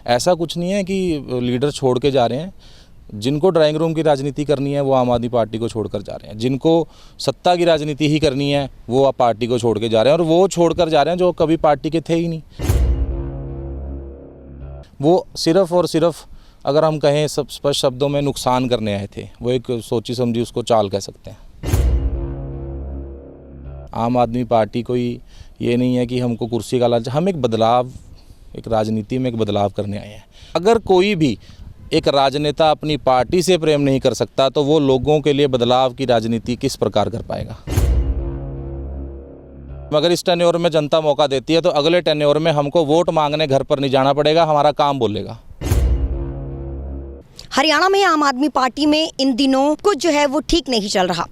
ऐसा कुछ नहीं है कि लीडर छोड़ के जा रहे हैं। जिनको ड्राइंग रूम की राजनीति करनी है वो आम आदमी पार्टी को छोड़कर जा रहे हैं, जिनको सत्ता की राजनीति ही करनी है वो आप पार्टी को छोड़ के जा रहे हैं, और वो छोड़कर जा रहे हैं जो कभी पार्टी के थे ही नहीं। वो सिर्फ़ और सिर्फ अगर हम कहें सब स्पष्ट शब्दों में नुकसान करने आए थे। वो एक सोची समझी उसको चाल कह सकते हैं। आम आदमी पार्टी कोई ये नहीं है कि हमको कुर्सी का लालच, हम एक बदलाव, एक राजनीति में एक बदलाव करने आए हैं। अगर कोई भी एक राजनेता अपनी पार्टी से प्रेम नहीं कर सकता तो वो लोगों के लिए बदलाव की राजनीति किस प्रकार कर पाएगा। मगर इस टेन्योर में जनता मौका देती है तो अगले टेन्योर में हमको वोट मांगने घर पर नहीं जाना पड़ेगा, हमारा काम बोलेगा। हरियाणा में आम आदमी पार्टी में इन दिनों कुछ जो है वो ठीक नहीं चल रहा।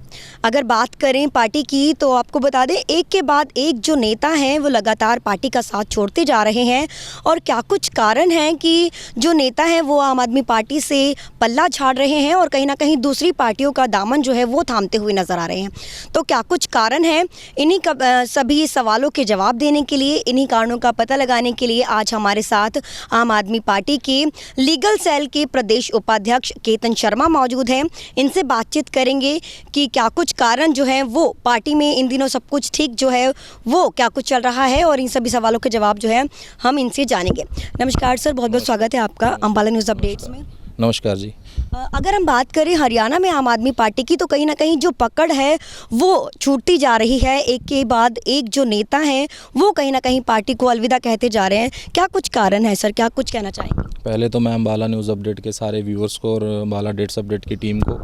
अगर बात करें पार्टी की तो आपको बता दें, एक के बाद एक जो नेता हैं वो लगातार पार्टी का साथ छोड़ते जा रहे हैं। और क्या कुछ कारण हैं कि जो नेता हैं वो आम आदमी पार्टी से पल्ला झाड़ रहे हैं और कहीं ना कहीं दूसरी पार्टियों का दामन जो है वो थामते हुए नजर आ रहे हैं। तो क्या कुछ कारण हैं, इन्हीं सभी सवालों के जवाब देने के लिए, इन्हीं कारणों का पता लगाने के लिए आज हमारे साथ आम आदमी पार्टी के लीगल सेल के प्रदेश उपाध्यक्ष केतन शर्मा मौजूद हैं। इनसे बातचीत करेंगे कि क्या कुछ कारण जो है वो पार्टी में इन दिनों सब कुछ ठीक जो है वो क्या कुछ चल रहा है, और इन सभी सवालों के जवाब जो है हम इनसे जानेंगे। नमस्कार सर, बहुत बहुत स्वागत है आपका अंबाला न्यूज़ अपडेट्स में। नमस्कार जी। अगर हम बात करें हरियाणा में आम आदमी पार्टी की तो कहीं ना कहीं जो पकड़ है वो छूटती जा रही है। एक के बाद एक जो नेता हैं वो कहीं ना कहीं पार्टी को अलविदा कहते जा रहे हैं। क्या कुछ कारण है सर, क्या कुछ कहना चाहेंगे? पहले तो मैं अंबाला न्यूज़ अपडेट के सारे व्यूअर्स को और अंबाला डेट्स अपडेट की टीम को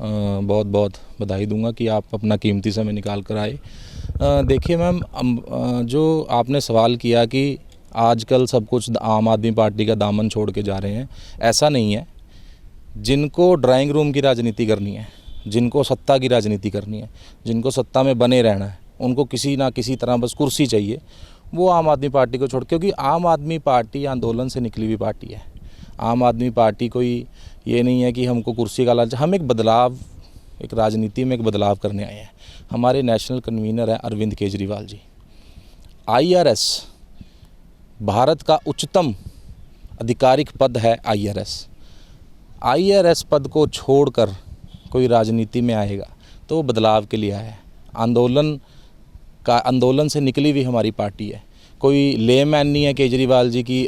बहुत बहुत बधाई दूंगा कि आप अपना कीमती समय निकाल कर आए। देखिए मैम, जो आपने सवाल किया कि आजकल सब कुछ आम आदमी पार्टी का दामन छोड़ के जा रहे हैं, ऐसा नहीं है। जिनको ड्राइंग रूम की राजनीति करनी है, जिनको सत्ता की राजनीति करनी है, जिनको सत्ता में बने रहना है, उनको किसी ना किसी तरह बस कुर्सी चाहिए, वो आम आदमी पार्टी को छोड़, क्योंकि आम आदमी पार्टी आंदोलन से निकली हुई पार्टी है। आम आदमी पार्टी कोई ये नहीं है कि हमको कुर्सी का लालच, हम एक बदलाव, एक राजनीति में एक बदलाव करने आए हैं। हमारे नेशनल कन्वीनर हैं अरविंद केजरीवाल जी। IRS भारत का उच्चतम आधिकारिक पद है। IRS पद को छोड़कर कोई राजनीति में आएगा तो वो बदलाव के लिए आया है। आंदोलन से निकली हुई हमारी पार्टी है। कोई लेमैन नहीं है केजरीवाल जी की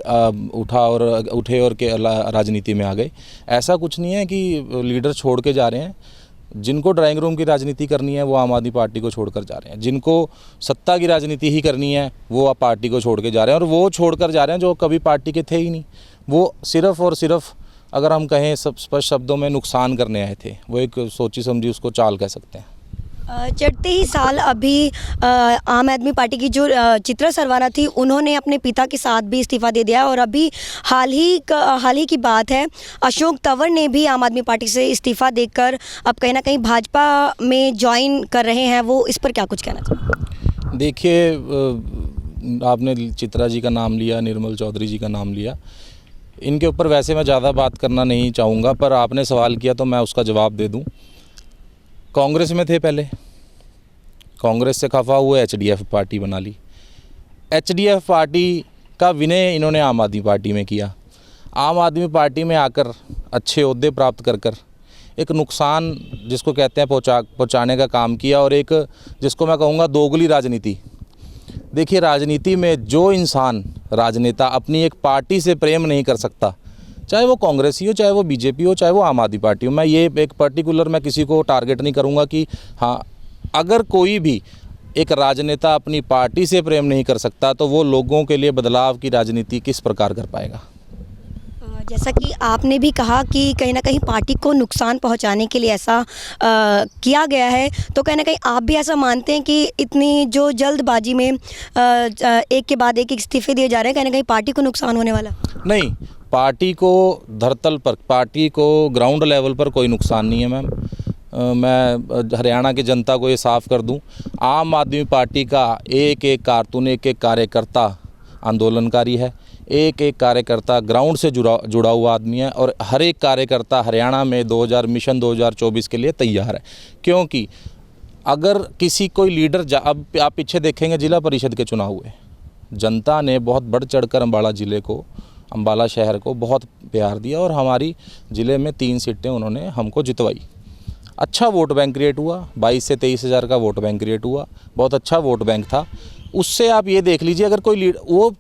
उठे और के राजनीति में आ गए। ऐसा कुछ नहीं है कि लीडर छोड़ के जा रहे हैं। जिनको ड्राइंग रूम की राजनीति करनी है वो आम आदमी पार्टी को छोड़कर जा रहे हैं, जिनको सत्ता की राजनीति ही करनी है वो आप पार्टी को छोड़ के जा रहे हैं, और वो छोड़कर जा रहे हैं जो कभी पार्टी के थे ही नहीं। वो सिर्फ़ और सिर्फ अगर हम कहें सब स्पष्ट शब्दों में नुकसान करने आए थे। वो एक सोची समझी उसको चाल कह सकते हैं। चढ़ते ही साल अभी आम आदमी पार्टी की जो चित्रा सरवाना थी उन्होंने अपने पिता के साथ भी इस्तीफ़ा दे दिया, और अभी हाल ही की बात है अशोक तंवर ने भी आम आदमी पार्टी से इस्तीफ़ा देकर अब कहीं ना कहीं भाजपा में ज्वाइन कर रहे हैं। वो इस पर क्या कुछ कहना चाहिए? देखिए, आपने चित्रा जी का नाम लिया, निर्मल चौधरी जी का नाम लिया, इनके ऊपर वैसे मैं ज़्यादा बात करना नहीं चाहूँगा, पर आपने सवाल किया तो मैं उसका जवाब दे दूँ। कांग्रेस में थे पहले, कांग्रेस से खफा हुए HDF पार्टी बना ली। HDF पार्टी का विनय इन्होंने आम आदमी पार्टी में किया। आम आदमी पार्टी में आकर अच्छे ओहदे प्राप्त कर एक नुकसान जिसको कहते हैं पहुँचाने का काम किया, और एक जिसको मैं कहूँगा दोगली राजनीति। देखिए, राजनीति में जो इंसान, राजनेता अपनी एक पार्टी से प्रेम नहीं कर सकता, चाहे वो कांग्रेसी हो, चाहे वो BJP हो, चाहे वो आम आदमी पार्टी हो, मैं ये एक पर्टिकुलर मैं किसी को टारगेट नहीं करूँगा कि हाँ, अगर कोई भी एक राजनेता अपनी पार्टी से प्रेम नहीं कर सकता तो वो लोगों के लिए बदलाव की राजनीति किस प्रकार कर पाएगा। जैसा कि आपने भी कहा कि कहीं ना कहीं पार्टी को नुकसान पहुंचाने के लिए ऐसा किया गया है, तो कहीं ना कहीं आप भी ऐसा मानते हैं कि इतनी जो जल्दबाजी में एक के बाद एक इस्तीफे दिए जा रहे हैं, कहीं ना कहीं पार्टी को नुकसान होने वाला? नहीं, पार्टी को धरतल पर, पार्टी को ग्राउंड लेवल पर कोई नुकसान नहीं है मैम। मैं हरियाणा की जनता को ये साफ कर दूं, आम आदमी पार्टी का एक एक कारकुन, एक एक कार्यकर्ता आंदोलनकारी है। एक एक कार्यकर्ता ग्राउंड से जुड़ा हुआ आदमी है, और हर एक कार्यकर्ता हरियाणा में मिशन 2024 के लिए तैयार है। क्योंकि अगर किसी कोई लीडर अब आप पीछे देखेंगे, जिला परिषद के चुनाव हुए, जनता ने बहुत बढ़ चढ़कर अम्बाड़ा ज़िले को अम्बाला शहर को बहुत प्यार दिया और हमारी ज़िले में 3 सीटें उन्होंने हमको जितवाई। अच्छा वोट बैंक क्रिएट हुआ, 22 से 23 हज़ार का वोट बैंक क्रिएट हुआ, बहुत अच्छा वोट बैंक था। उससे आप ये देख लीजिए, अगर कोई वो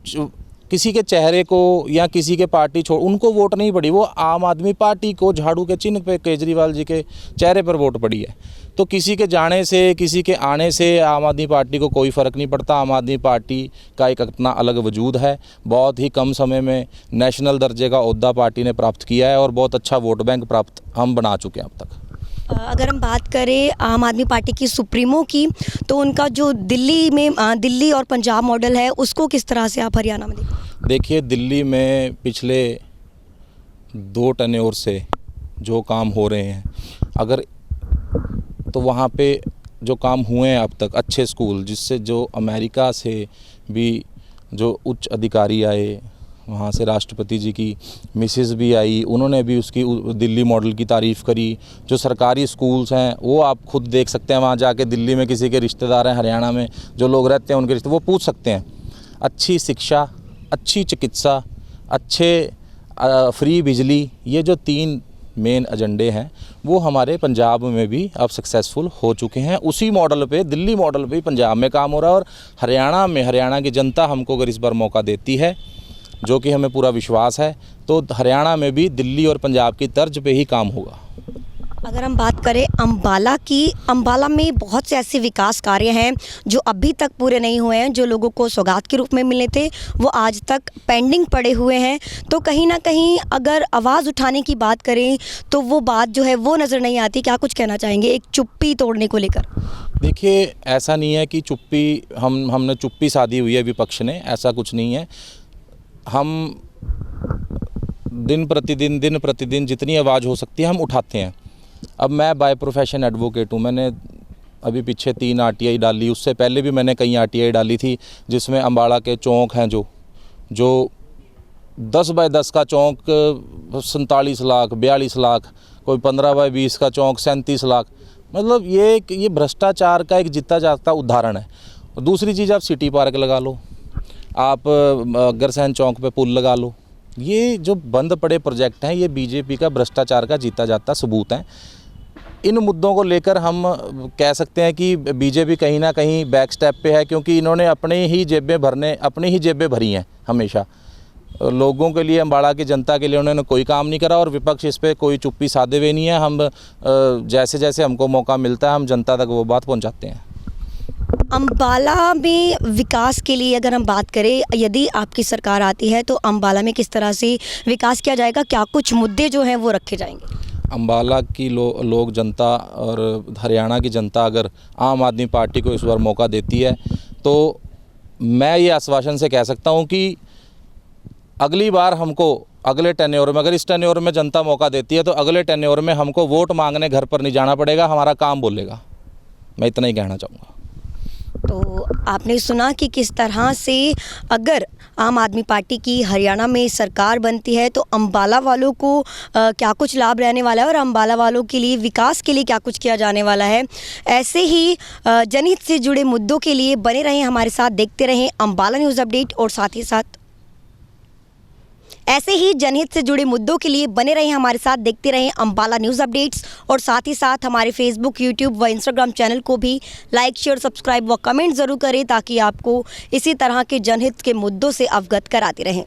किसी के चेहरे को या किसी के पार्टी छोड़ उनको वोट नहीं पड़ी, वो आम आदमी पार्टी को झाड़ू के चिन्ह पे केजरीवाल जी के चेहरे पर वोट पड़ी है। तो किसी के जाने से, किसी के आने से आम आदमी पार्टी को कोई फ़र्क नहीं पड़ता। आम आदमी पार्टी का एक अपना अलग वजूद है। बहुत ही कम समय में नेशनल दर्जे का ओहदा पार्टी ने प्राप्त किया है और बहुत अच्छा वोट बैंक प्राप्त हम बना चुके हैं अब तक। अगर हम बात करें आम आदमी पार्टी की सुप्रीमो की, तो उनका जो दिल्ली और पंजाब मॉडल है, उसको किस तरह से आप हरियाणा में देखिए, दिल्ली में पिछले 2 टेन्योर से जो काम हो रहे हैं, अगर तो वहाँ पे जो काम हुए हैं अब तक, अच्छे स्कूल, जिससे जो अमेरिका से भी जो उच्च अधिकारी आए, वहाँ से राष्ट्रपति जी की मिसेस भी आई, उन्होंने भी उसकी दिल्ली मॉडल की तारीफ़ करी। जो सरकारी स्कूल्स हैं वो आप खुद देख सकते हैं, वहाँ जाके दिल्ली में किसी के रिश्तेदार हैं, हरियाणा में जो लोग रहते हैं उनके रिश्ते, वो पूछ सकते हैं। अच्छी शिक्षा, अच्छी चिकित्सा, अच्छे फ्री बिजली, ये जो 3 मेन एजेंडे हैं वो हमारे पंजाब में भी अब सक्सेसफुल हो चुके हैं। उसी मॉडल पे, दिल्ली मॉडल पे पंजाब में काम हो रहा है और हरियाणा में, हरियाणा की जनता हमको अगर इस बार मौका देती है, जो कि हमें पूरा विश्वास है, तो हरियाणा में भी दिल्ली और पंजाब की तर्ज पे ही काम होगा। अगर हम बात करें अम्बाला की, अम्बाला में बहुत से ऐसे विकास कार्य हैं जो अभी तक पूरे नहीं हुए हैं, जो लोगों को सौगात के रूप में मिलने थे वो आज तक पेंडिंग पड़े हुए हैं। तो कहीं ना कहीं अगर आवाज़ उठाने की बात करें तो वो बात जो है वो नज़र नहीं आती। क्या कुछ कहना चाहेंगे एक चुप्पी तोड़ने को लेकर? देखिए, ऐसा नहीं है कि चुप्पी हमने चुप्पी साधी हुई है विपक्ष ने, ऐसा कुछ नहीं है। हम दिन प्रतिदिन जितनी आवाज़ हो सकती है हम उठाते हैं। अब मैं बाय प्रोफेशन एडवोकेट हूँ। मैंने अभी पीछे 3 RTI डाली, उससे पहले भी मैंने कई RTI डाली थी, जिसमें अम्बाड़ा के चौक हैं जो 10 बाय 10 का चौक 47 लाख, 42 लाख, कोई 15 बाय 20 का चौक 37 लाख। मतलब ये भ्रष्टाचार का एक जीता जागता उदाहरण है। और दूसरी चीज़, आप सिटी पार्क लगा लो, आप अग्रसेन चौक पे पुल लगा लो, ये जो बंद पड़े प्रोजेक्ट हैं ये बीजेपी का भ्रष्टाचार का जीता जाता सबूत हैं। इन मुद्दों को लेकर हम कह सकते हैं कि बीजेपी कहीं ना कहीं बैक स्टेप पे है, क्योंकि इन्होंने अपनी ही जेबें भरी हैं हमेशा। लोगों के लिए, अम्बाड़ा की जनता के लिए उन्होंने कोई काम नहीं करा और विपक्ष इस पर कोई चुप्पी साधे हुए नहीं है। हम जैसे जैसे हमको मौका मिलता है हम जनता तक वो बात पहुँचाते हैं। अम्बाला में विकास के लिए अगर हम बात करें, यदि आपकी सरकार आती है तो अम्बाला में किस तरह से विकास किया जाएगा? क्या कुछ मुद्दे जो हैं वो रखे जाएंगे? अम्बाला की लोग जनता और हरियाणा की जनता अगर आम आदमी पार्टी को इस बार मौका देती है तो मैं ये आश्वासन से कह सकता हूँ कि अगली बार हमको अगले टेन्योर में, अगर इस टेन्योर में जनता मौका देती है तो अगले टेन्योर में हमको वोट मांगने घर पर नहीं जाना पड़ेगा, हमारा काम बोलेगा। मैं इतना ही कहना चाहूँगा। तो आपने सुना कि किस तरह से अगर आम आदमी पार्टी की हरियाणा में सरकार बनती है तो अम्बाला वालों को क्या कुछ लाभ रहने वाला है और अम्बाला वालों के लिए विकास के लिए क्या कुछ किया जाने वाला है। ऐसे ही जनहित से जुड़े मुद्दों के लिए बने रहें हमारे साथ, देखते रहें अम्बाला न्यूज़ अपडेट और साथ ही साथ ऐसे ही जनहित से जुड़े मुद्दों के लिए बने रहें हमारे साथ, देखते रहें अम्बाला न्यूज़ अपडेट्स और साथ ही साथ हमारे फेसबुक, यूट्यूब व इंस्टाग्राम चैनल को भी लाइक, शेयर, सब्सक्राइब व कमेंट ज़रूर करें ताकि आपको इसी तरह के जनहित के मुद्दों से अवगत कराते रहें।